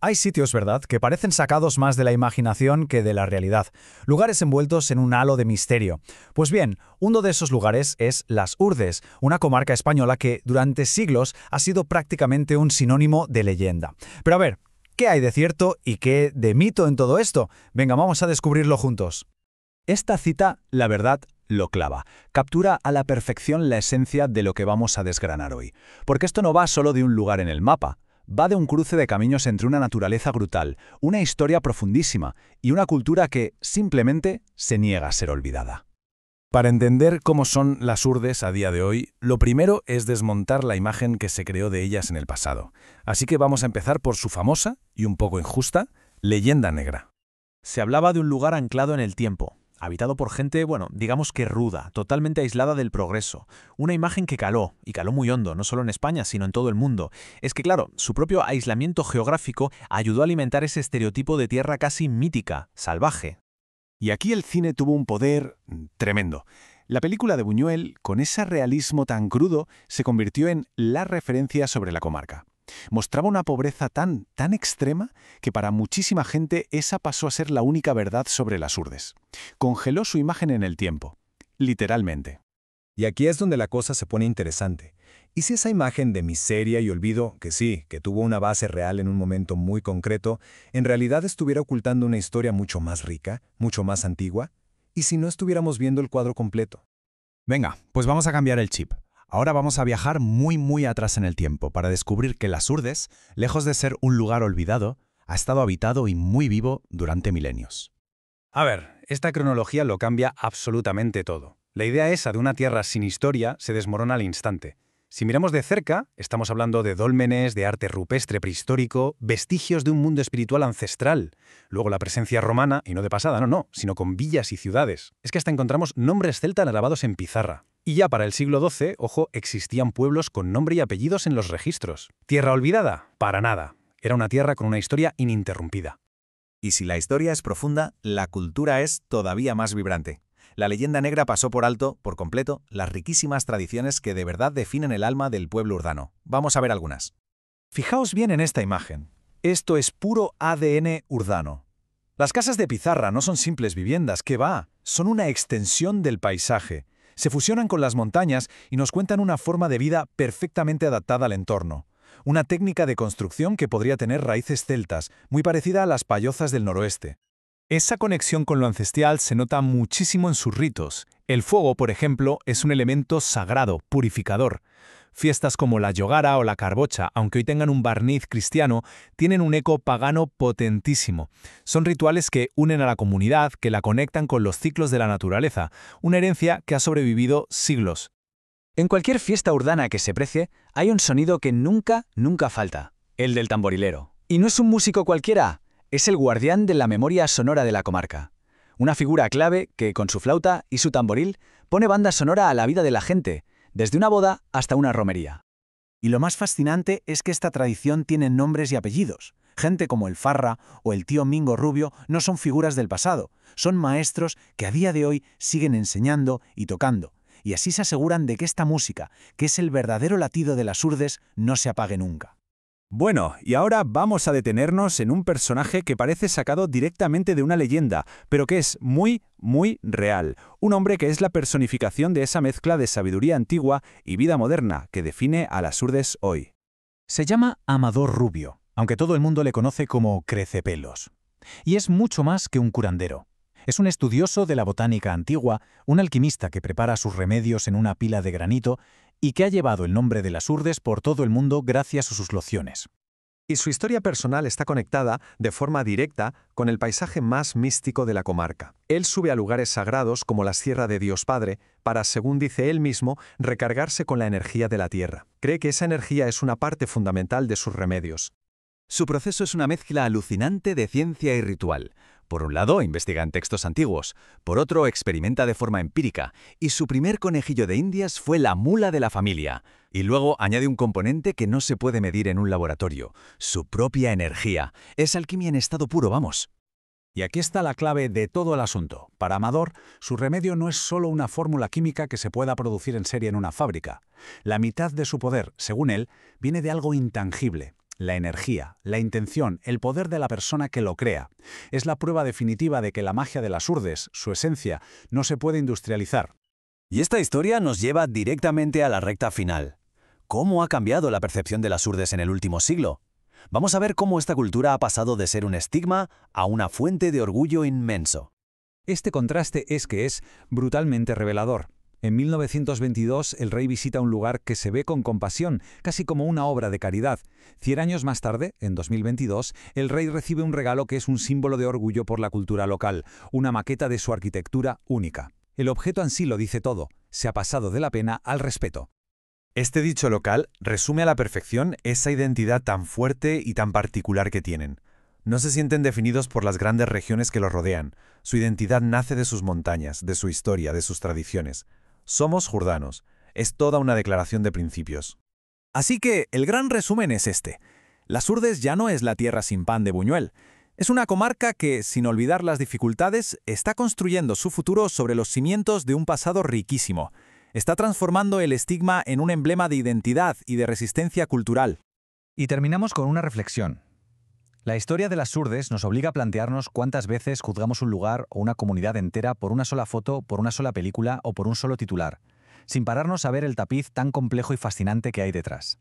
Hay sitios, ¿verdad?, que parecen sacados más de la imaginación que de la realidad, lugares envueltos en un halo de misterio. Pues bien, uno de esos lugares es Las Urdes, una comarca española que durante siglos ha sido prácticamente un sinónimo de leyenda. Pero a ver, ¿qué hay de cierto y qué de mito en todo esto? Venga, vamos a descubrirlo juntos. Esta cita, la verdad, lo clava. Captura a la perfección la esencia de lo que vamos a desgranar hoy. Porque esto no va solo de un lugar en el mapa. Va de un cruce de caminos entre una naturaleza brutal, una historia profundísima y una cultura que, simplemente, se niega a ser olvidada. Para entender cómo son las Urdes a día de hoy, lo primero es desmontar la imagen que se creó de ellas en el pasado. Así que vamos a empezar por su famosa, y un poco injusta, leyenda negra. Se hablaba de un lugar anclado en el tiempo, habitado por gente, digamos que ruda, totalmente aislada del progreso. Una imagen que caló, y caló muy hondo, no solo en España, sino en todo el mundo. Es que, claro, su propio aislamiento geográfico ayudó a alimentar ese estereotipo de tierra casi mítica, salvaje. Y aquí el cine tuvo un poder tremendo. La película de Buñuel, con ese realismo tan crudo, se convirtió en la referencia sobre la comarca. Mostraba una pobreza tan extrema que para muchísima gente esa pasó a ser la única verdad sobre las Urdes. Congeló su imagen en el tiempo, literalmente. Y aquí es donde la cosa se pone interesante. ¿Y si esa imagen de miseria y olvido, que sí, que tuvo una base real en un momento muy concreto, en realidad estuviera ocultando una historia mucho más rica, mucho más antigua? ¿Y si no estuviéramos viendo el cuadro completo? Venga, pues vamos a cambiar el chip. Ahora vamos a viajar muy atrás en el tiempo para descubrir que Las Urdes, lejos de ser un lugar olvidado, ha estado habitado y muy vivo durante milenios. A ver, esta cronología lo cambia absolutamente todo. La idea esa de una tierra sin historia se desmorona al instante. Si miramos de cerca, estamos hablando de dólmenes, de arte rupestre prehistórico, vestigios de un mundo espiritual ancestral. Luego la presencia romana, y no de pasada, no, sino con villas y ciudades. Es que hasta encontramos nombres celtas grabados en pizarra. Y ya para el siglo XII, ojo, existían pueblos con nombre y apellidos en los registros. ¿Tierra olvidada? Para nada. Era una tierra con una historia ininterrumpida. Y si la historia es profunda, la cultura es todavía más vibrante. La leyenda negra pasó por alto, por completo, las riquísimas tradiciones que de verdad definen el alma del pueblo urdano. Vamos a ver algunas. Fijaos bien en esta imagen. Esto es puro ADN urdano. Las casas de pizarra no son simples viviendas, ¿qué va? Son una extensión del paisaje. Se fusionan con las montañas y nos cuentan una forma de vida perfectamente adaptada al entorno. Una técnica de construcción que podría tener raíces celtas, muy parecida a las payozas del noroeste. Esa conexión con lo ancestral se nota muchísimo en sus ritos. El fuego, por ejemplo, es un elemento sagrado, purificador. Fiestas como la Yogara o la Carbocha, aunque hoy tengan un barniz cristiano, tienen un eco pagano potentísimo. Son rituales que unen a la comunidad, que la conectan con los ciclos de la naturaleza, una herencia que ha sobrevivido siglos. En cualquier fiesta urdana que se precie, hay un sonido que nunca falta, el del tamborilero. Y no es un músico cualquiera, es el guardián de la memoria sonora de la comarca. Una figura clave que, con su flauta y su tamboril, pone banda sonora a la vida de la gente, desde una boda hasta una romería. Y lo más fascinante es que esta tradición tiene nombres y apellidos. Gente como el Farra o el tío Mingo Rubio no son figuras del pasado, son maestros que a día de hoy siguen enseñando y tocando. Y así se aseguran de que esta música, que es el verdadero latido de las Urdes, no se apague nunca. Bueno, y ahora vamos a detenernos en un personaje que parece sacado directamente de una leyenda, pero que es muy real. Un hombre que es la personificación de esa mezcla de sabiduría antigua y vida moderna que define a las Urdes hoy. Se llama Amador Rubio, aunque todo el mundo le conoce como Crecepelos. Y es mucho más que un curandero. Es un estudioso de la botánica antigua, un alquimista que prepara sus remedios en una pila de granito y que ha llevado el nombre de las Urdes por todo el mundo gracias a sus lociones. Y su historia personal está conectada de forma directa con el paisaje más místico de la comarca. Él sube a lugares sagrados como la Sierra de Dios Padre para, según dice él mismo, recargarse con la energía de la tierra. Cree que esa energía es una parte fundamental de sus remedios. Su proceso es una mezcla alucinante de ciencia y ritual. Por un lado, investiga en textos antiguos, por otro, experimenta de forma empírica, y su primer conejillo de Indias fue la mula de la familia. Y luego añade un componente que no se puede medir en un laboratorio, su propia energía. Es alquimia en estado puro, vamos. Y aquí está la clave de todo el asunto. Para Amador, su remedio no es solo una fórmula química que se pueda producir en serie en una fábrica. La mitad de su poder, según él, viene de algo intangible, La energía, la intención, el poder de la persona que lo crea. Es la prueba definitiva de que la magia de las Urdes, su esencia, no se puede industrializar. Y esta historia nos lleva directamente a la recta final. ¿Cómo ha cambiado la percepción de las Urdes en el último siglo? Vamos a ver cómo esta cultura ha pasado de ser un estigma a una fuente de orgullo inmenso. Este contraste es brutalmente revelador. En 1922, el rey visita un lugar que se ve con compasión, casi como una obra de caridad. 100 años más tarde, en 2022, el rey recibe un regalo que es un símbolo de orgullo por la cultura local, una maqueta de su arquitectura única. El objeto en sí lo dice todo, se ha pasado de la pena al respeto. Este dicho local resume a la perfección esa identidad tan fuerte y tan particular que tienen. No se sienten definidos por las grandes regiones que los rodean. Su identidad nace de sus montañas, de su historia, de sus tradiciones. Somos jurdanos. Es toda una declaración de principios. Así que el gran resumen es este. Las Urdes ya no es la tierra sin pan de Buñuel. Es una comarca que, sin olvidar las dificultades, está construyendo su futuro sobre los cimientos de un pasado riquísimo. Está transformando el estigma en un emblema de identidad y de resistencia cultural. Y terminamos con una reflexión. La historia de las Urdes nos obliga a plantearnos cuántas veces juzgamos un lugar o una comunidad entera por una sola foto, por una sola película o por un solo titular, sin pararnos a ver el tapiz tan complejo y fascinante que hay detrás.